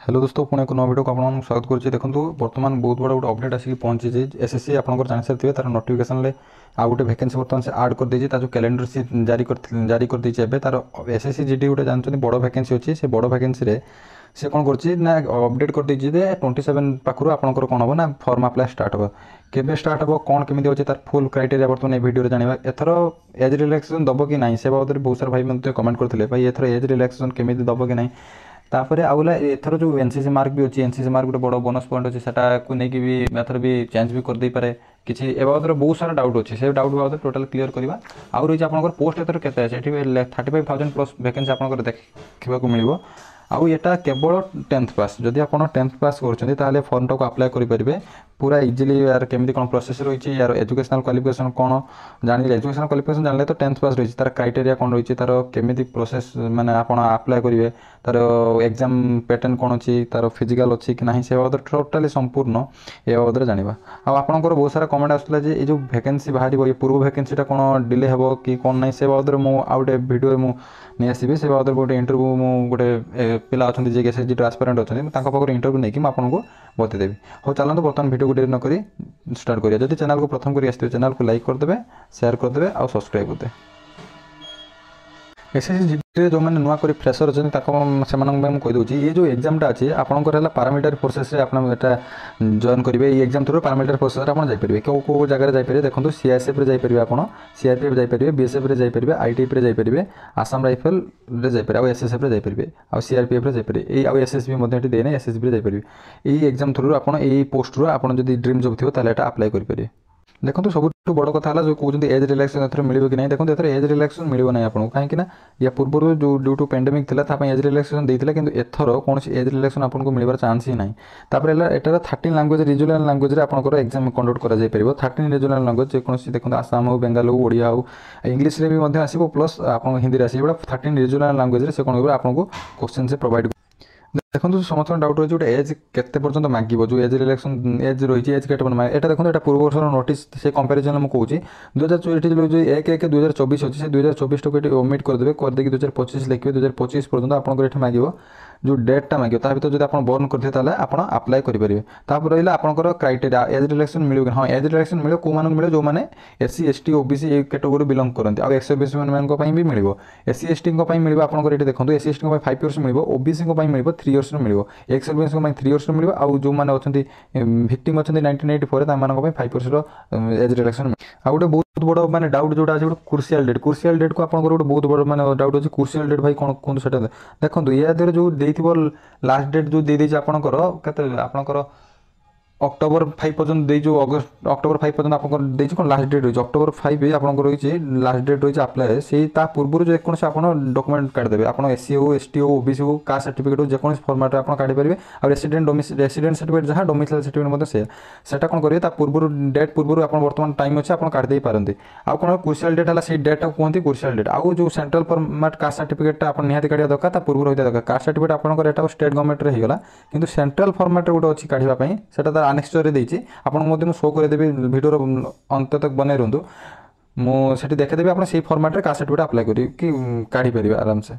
Hello दोस्तों पुणे एक नवा वीडियो को आपको स्वागत करुच्ची। देखो बर्तमान बहुत बड़ा गोटे अपडेट आसिक पहुंची। एसएससी आपंकर जानी सारी तार नोटिफिकेशन आउ गोटे भैकेंसी बर्तमान से आड कर देती जो कैलेंडर सी जारी कर देती तार एसएससी जीडी गोटे जानते बड़ भैकेंसी अच्छी से बड़ भैकेंसी से कौन करना अपडेट कर देती 27 पाखु आपंकर कौन हम ना फर्म अप्लाई स्टार्ट हो केबे स्टार्ट हो कौन केमी अच्छे तार फुल क्राइटेरिया बर्तमान ये वीडियो जाना एथर एज रिलैक्सेशन दब कि ना से बाबद बहुत सारा भाई मतलब कमेंट करते भाई एथर एज रिलैक्सेशन केमी दब कि ना तापर आउला एथर जो एनसीसी मार्क भी अच्छी एनसीसी मार्क गोटे बड़ बोनस पॉइंट अच्छे से नहीं भी एथर भी चेंज भी कर पारे किसी ए बाबद बहुत सारा डाउट अच्छे से डाउट बाबद टोटाल क्लीयर करवा आउ रही आपंकर पोस्ट एथर के 35,000 प्लस वैकेंसी आपंकर देखा मिल आउ एटा केवल 10th पास जदि आप 10th पास कर फर्म टाक अप्लाई करेंगे पूरा इजिली यार केमी कौन प्रोसेस रही यार एजुकेशनल क्वालिफिकेशन कौन जान एजुकेशनल क्वालिफिकेशन जानले तो 10th पास रही तार क्राइटेरिया कौन रही तार केमी प्रोसेस माने आप अप्लाई करेंगे तार एग्जाम पैटर्न कौन अच्छी तार फिजिकल अच्छी कि ना से बाबद टोटाली संपूर्ण ए बाबद जाना आपंकर बहुत सारा कमेंट आसूला ये जो वैकेंसी बाहर ये पूर्व वैकेंसीटा कौन डिले हे कि कौन ना से बाबद मुझे आउ गोटे भिडियो नहीं आसबि से बाबद गोटे इंटरव्यू गोटे पिला अच्छा जी एसएसजी ट्रांसपेरेंट अच्छा पाखर इंटरव्यू नहीं आपको बतईदेवी। हाँ चलते बर्तमान वीडियो को डेरी नक स्टार्ट करिए। जब चैनल को प्रथम कर चैनल को लाइक करदे शेयर करदे और सब्सक्राइब करदे। एसएससी जीडी जो मैंने नुआ कर फ्रेशर अच्छे कहीदे ये जो एग्जामटा अच्छे आपंकर पारामिलिटारी फोर्सेस जॉइन करेंगे ये एग्जाम थ्रू पारामिलिटारी फोर्सेस आप जापरेंगे कौ जगह जापरेंगे देखो सीआईएसएफ जापरेंगे आप सीआरपीएफ जापरेंगे बीएसएफ जापरेंगे आईटीएफ जापरेंगे आसाम राइफल जापरेंगे आउ एसएसएफ जापरेंगे आउ सीआरपीएफ जापरेंगे आउ एसएसबी देने एसएसबी जापरेंगे ये एग्जाम थ्रू आप पोस्ट रू आप ड्रीम जॉब थी अप्लाई करेंगे। देखो सब बड़ कथा जो कहते एज रिलैक्सेशन एथर मिले कि नहीं देखो एथर एज रिलैक्सेशन मिले ना आपको कहीं या पूर्व जो ड्यू टू पेंडेमिक था एज रिलैक्सेशन देता कि एथर कौन एज रिलैक्सेशन आपको मिलवार चांस ही ना। तापर एटार 13 लैंग्वेज रिजनल लैंग्वेज आपंकर एग्जाम कंडक्ट कर 13 रिजनल लैंग्वेज जेकोसी देखो आसाम हो बेंगाल हो ओडिया हो इंग्लीश भी आसो प्लस आप हिंदी आसो 13 रिजनल लैंग्वेज से कौन आपको क्वेश्चन से प्रोवाइड देखो समस्त डाउट रही है एज के पर्यटन मांगो जो एज रिलैक्सेशन एज रही एज कैटे यहाँ देखो यहाँ पूर्व वर्ष नोटिस से कंपेरिजन मुझे कहूँ 2024 अच्छी से 2024 टाक ओमिट करदे करदे 2025 लिखे 2025 पर्यटन आपंकर ये मांगो जो डेटा मांगो ता भर जो आप बर्न करते आप अप्लाई करेंगे। तापर रहा आपंकर क्राइटेरिया एज रिलैक्सेशन मिले हाँ एज रिलैक्सेशन मिले कौ मान मिले जो मैंने एससी एसटी ओबीसी ये कैटेगोरी बिलंग करते आउ एक्स ओबीसी मान भी मिले एससी एसटी मिले आपंकर ये देखो एससी एसटी 5 इयर्स मिले ओबीसी मिले 3 इयर्स मिले एक्स ओबीसी 3 इयर्स मिले आउ जो मैंने अच्छा भिक्टिम अच्छा 1984 5 इयर्स एज रिलैक्सेशन आउ गोटे बहुत बड़ माने डाउट जोटा आज गोटे क्रुशियल डेट को आपंकर गोटे बहुत बड़ माने डाउट अच्छे क्रुशियल डेट भाई कौन कहूँ से देखो या जो लास्ट डेट जो दे दीजिए आपंकर आपंकर अक्टोबर 5 पर्यटन जो अगस्त अक्टोबर 5 पर्यटन आप कौन लास्ट डेट रही अक्टोबर 5 आपंकर रही लास्ट डेट रही अप्लाई से पूर्व जो कौन आप डॉक्यूमेंट काढ़देवे आप एससी हो एसटी हो ओबीसी हो कास्ट सर्टिफिकेट हो जो फॉर्मेट आप काढ़ी और रेसिडेंट सर्टिफिकेट जहाँ डोमिसाइल सर्टिफिकेट से कौन करेंगे पूर्व डेट पूर्व आप बर्तमान टाइम अच्छे आप काढ़ी पारती आउ कौन क्रुशियल डेट है से डेटा कहते क्रुशियल डेट आउ जो सेंट्रल फॉर्मेट कास्ट सर्टिफिकेट आप निहाती काढ़ा दरकार पूर्व रही दरकार कास्ट सर्टिफिकेट आपंकर स्टेट गवर्नमेंट होगा कि सेंट्रल फॉर्मेट गोटे अच्छी काढ़ापी से आनेक्सचर देती आपको शो करदेवी भिडियो अंत तक बनई रुँ मुझे देखेदेवी आप फॉर्मेट रे कास्ट सर्टिफिकेट अप्लाई करी काढ़ी पारे आराम से।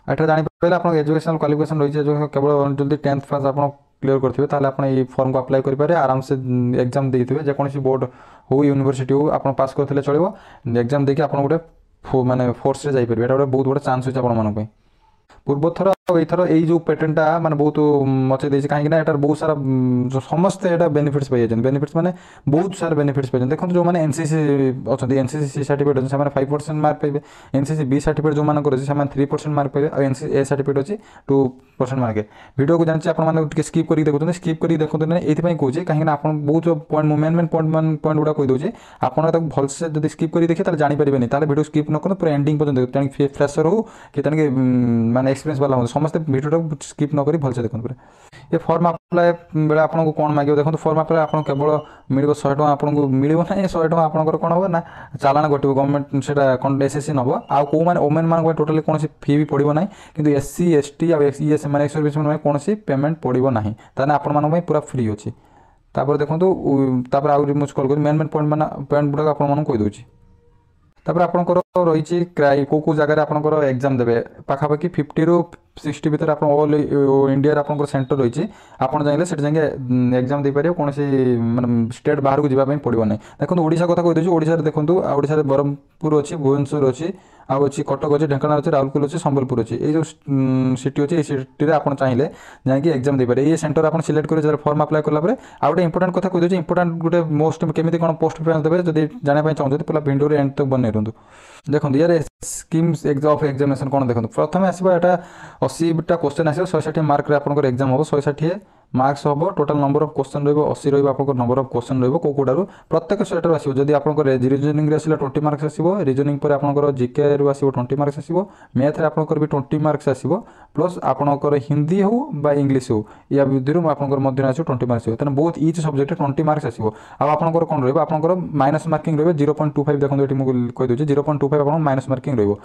एटा जानीपारे आप एजुकेशनल क्वालिफिकेशन रही है जो केवल जल्दी 10th पास आप क्लीयर करेंगे ताले आप फॉर्म को अप्लाई करेंगे आराम से एग्जाम देते जेकोसी बोर्ड हो यूनिवर्सिटी हो आप पास करते चलो एग्जाम देखिए आप गोटे माने फोर्स रे जाइए गोटे बहुत बड़ा चांस अच्छे आप पूर्व थर एथर यो पेटेंटा माने बहुत मचे देछि कहीं बहुत सारा जो समस्ते एटा बेनिफिट्स पाई बेनिफिट्स माने बहुत सारा बेनिफिट्स पाई देखो जो मैंने एनसीसी अच्छा एनसीसी सर्टिफिकेट अच्छे 5% मार्क पाइबे एनसीसी बी सर्टिफिकेट जो मान 3% मार्क पाइबे और एनसीसी ए सर्टिफिकेट अच्छी 2% मार्क वीडियो को जानते आप स्किप कर देखते स्किप कर देखते ना ये कहूँ कहीं आप बहुत पॉइंट मेन मेन पॉइंट गुड़ा कहीदे आप भलसे जब स्किप कर देखिए जानीपारे वीडियो स्किप न कर पूरा एंडिंग पर्यटन फ्रेशर हो कि माने एक्सपीरियंस वाला हो समस्त वीडियो स्किप न करी भलसे देखते ये फॉर्म अप्लाई बेले आपको कौन मांगे देखो फॉर्म अप्लाई आप केवल मिल 100 टका आपको मिल ना 100 टका आपंकर कौन हम ना चालान कटे गवर्नमेंट से एसएससी नब आउ कौ मैंने ओमेन मान टोटाली कौन फी भी पड़ो ना कि एससी एसटी और ये कौन पेमेंट पड़ो ना ताने आपण पूरा फ्री अच्छी। तापर देखो आउ मुझे कल कर मेन मेन पॉइंट मान पॉइंट गुड़ा आपको कहीदे तापर आपंकर रही को जगह आपंकर एग्जाम देवे पाखापाखि 50 ରୁ 60 भितर आप ऑल इंडिया आपंकर सेंटर रही आपड़ चाहिए से एग्जाम दे पारे कौन मानने स्टेट बाहर को जावाई पड़ो ना देखो ओडिशा कथा कहीदे ओडिशा देखो ओडिशा ब्रह्मपुर अच्छी भुवनेश्वर अच्छी आउ अच्छी कटक अच्छी ढेंकानाल अच्छी राउरकेला अच्छी संबलपुर अच्छी ये जो सिटी अच्छी सिटी आप चाहिए जाकि एग्जाम दे पारे ये सेंटर आप सिलेक्ट कर फॉर्म अप्लाई कलापर आउ गोटे इंपोर्टाट कथा कहीदे इंपोर्टाट गोटे मोस्ट केमी कौन पोस्ट प्रिफरेंस देवे जब जाना चाहते पूरा भिडियो एंड तक बन रुँ देखो यार स्कीम्स ऑफ एग्जामिनेशन कौन देखो प्रथम आसो यहाँ 80टा क्वेश्चन आस 160 मार्क आपंकर एग्जाम हम 160 मार्क्स हम टोटाल नंबर ऑफ क्वेश्चन रही रही नंबर ऑफ क्वेश्चन रही प्रत्येक सेटर आसो जब आप रिजनिंग आसला 20 मार्क्स आसो रिजनिंग पर आपंकर जीके रु आसो 20 मार्क्स आसो मैथ आपंकर भी 20 मार्क्स आसो प्लस आपंकर हिंदी हो बा इंग्लिश हो या विधि आपंकर मध्य आसो 20 मार्क्स हो बहुत इच सब्जेक्ट 20 मार्क्स आसो आपंकर कौन रही आपंकर माइनस मार्किंग रही 0.25 देखो ये मुझे कहीदे 0.25 आप माइनस मार्किंग रही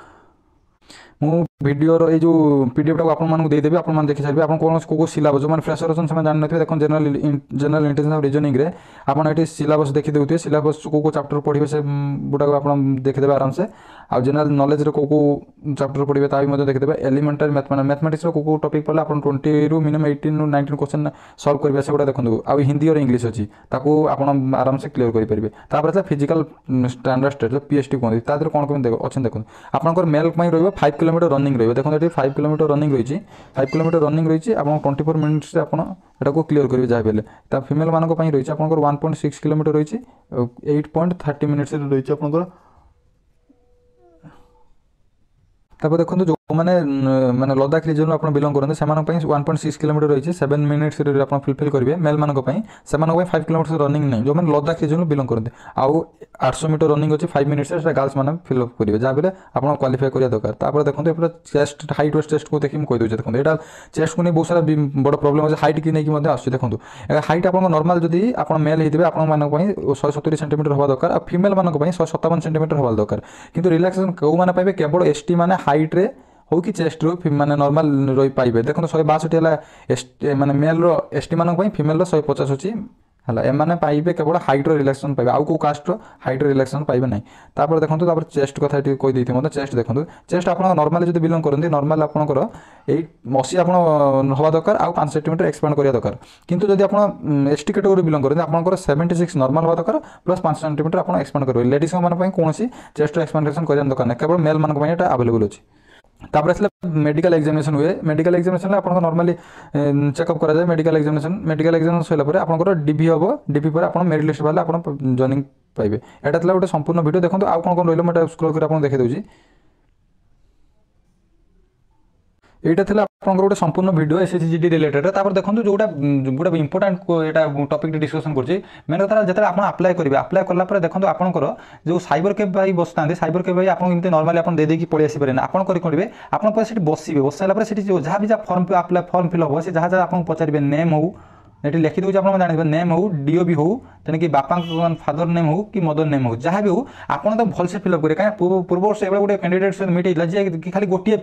मु भिडियो ये जो पीडीएफ टाक आपको देदेवी आप देखी सारे आप कौन को सिलेबस जो मैंने फ्रेशर अच्छे से जानते देखो जनरल इंटेलिजेंस और रिजनिंग रे आपन ये सिलेबस देखी देते सिलेबस को चैप्टर पढ़े से गुटाक आप देखीदे आराम से आ जनरल नॉलेज को चैप्टर पढ़े ताकि देखीदे एलिमेंटरी मैथमेटिक्स को टॉपिक पढ़े आप 20 ରୁ मिनिमम 18 ରୁ 19 क्वेश्चन सॉल्व करेंगे से देखो आ हिंदी और इंग्लिश अच्छी ताकू आप आराम से क्लियर करेंगे तापर फिजिकल स्टैंडर्ड टेस्ट पीएसटी कहते कौन कौन अच्छे देखो आपंकर मेल रही 5 किलोमीटर रनिंग रही देखो ये 5 किलोमीटर रनिंग रही 5 किलोमीटर रनिंग रही आप 24 मिनिट्स आपको क्लियर करेंगे जहाँ भी फिमेल मानक रही आपंकर 1.6 किलोमीटर रही 8.30 मिनिट्स रही आपंकर तापर देखो जो मैंने माने लद्दाख रिजन आप बिलंग करते से 1.6 किलोमीटर रही 7 मिनिट्स आप फिलफिल करेंगे मेल मानक से 5 किलोमीटर रनिंग नहीं जो मैंने लद्दाख रिजन बिलंग करते आउ 800 मीटर रनिंग अच्छी 5 मिनिट्स गर्ल्स मैंने फिलअप करेंगे जहाँ भी आप क्वालिफाई करा दरकार तापर देखो चेस्ट हाइट वेस्ट टेस्ट को देखिए मुझे कहीदे देखो यहाँ चेस्ट को नहीं बहुत सारा बड़ प्रोब्लेम अच्छे हाइट की नहीं आस देखो हाइट आप नॉर्मल जदि आप मेल होते आप 170 सेंटीमीटर हवा दरकार और फीमेल मानक 157 सेंटीमीटर हवा दरकार किंतु रिलैक्सेशन कौ मैंने पाइबे केवल एसटी माने हाइट रे हो कि चेस्ट रू माने नॉर्मल रही पाइबे देखो 162 है माने मेल रो एसटी मानक फीमेल रो 150 अच्छी है एम पाइबे केवल हाइट रिलैक्सेशन पाइबे आउ को कास्ट हाइट रिलैक्सेशन पाइबे ना तापर देखो चेस्ट कथा कहीदे मतलब चेस्ट देखो चेस्ट आप नॉर्मल जो बिलंग करते नॉर्मल आपंकर 80 आप हवा दरकार आउ 5 सेंटीमीटर एक्सपांड करा दरकार किंतु जब आप एसटी कैटेगरी बिलंग करते आपंकर 76 नॉर्मल हवा दरकार प्लस 5 सेंटीमीटर आप एक्सपांड करेंगे लेडीज मानक कौन चेस्ट एक्सपांडेशन करने दरकार नहीं केवल मेल मानक यहाँ अवेलेबल अच्छी तापर आसला मेडिकल एग्जामिनेशन हुए मेडिकल एग्जामिनेशन आप नॉर्मली चेकअप करा जाए मेडिकल एग्जामिनेशन सैला आपंकर डीवी हम डीवी पर आप मेरिट लिस्ट बाहर आप जॉइनिंग पाइबे यहाँ था गोटे संपूर्ण वीडियो देखो आउ कौन कौन रही मैं स्क्रॉल कर देखी दूसरी यहाँ था आपंकर गोटे संपूर्ण वीडियो एसएससीजीडी रिलेटेड तापर देखो जोटा गोटे इंपोर्टाट यहाँ टॉपिक डिस्कसन कर मेन कथा जो आप अप्लाई करेंगे अप्लाई कलापर देखो आपंकर जो साइबर कैफ भाई बसता साइबर कैफ भाई आपको नॉर्मली आप देदेकी पड़े आसपे आप करेंगे आप बसवे बस सारापर से जहाँ भी जहाँ फॉर्म फिलअप हो से जहाँ जहाँ आपको पचारे नेम हो ये लिखि दूसरे आप जानते नेम हो डीओ भी हो तेणुक बापा फादर नेम हो कि मदर नेम हो जहाँ भी हो आप भलसे फिलअप करेंगे कहीं पूर्व वर्ष एवं गोटे कैंडिडेट सहित मीट होता जी खाली गोटे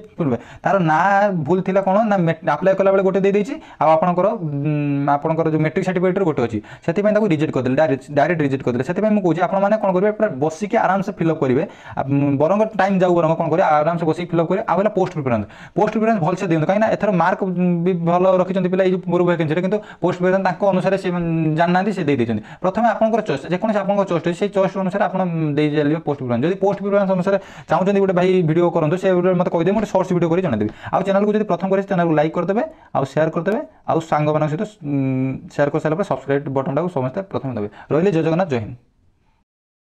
तार ना भूल थी कौन ना अप्लाई कला गोटे देदेची आपंकर जो मेट्रिक सर्टिफिकेट गोटे अच्छी से रिजेक्ट करदे डायरेक्ट रिजेक्ट करदे से मुझे आपने कौन करेंगे पूरा बसिक आराम से फिलअप करेंगे बरंग टाइम जाऊ बरंग कौन करेंगे आराम से बसिक फिलअप करेंगे आगे पोस्ट प्रिफरेंस भलसे दिखाते कहीं एथर मार्क भी भल रखिंट पिला पूर्व वैकेंसी कि पोस्ट अनुसार से जानना से देते प्रथम आपंकर चॉइस जेको आप चॉइस से चॉइस अनुसार आप चलिए पोस्ट प्रिफरेंस जब पोस्ट प्रिफरेंस अनुसार चाहते गोटे भाई वीडियो करूँ से मतलब कहीदे गोटे शॉर्ट्स वीडियो कर जनदेवी आउ चैनल को जब प्रथम करें चैनल को लाइक करदे आउ शेयर करदे आउ सांग मान सहित शेयर कर सारा सब्सक्राइब बटन टाक समस्त प्रथम देवे रही जय जगन्नाथ जय हिंद।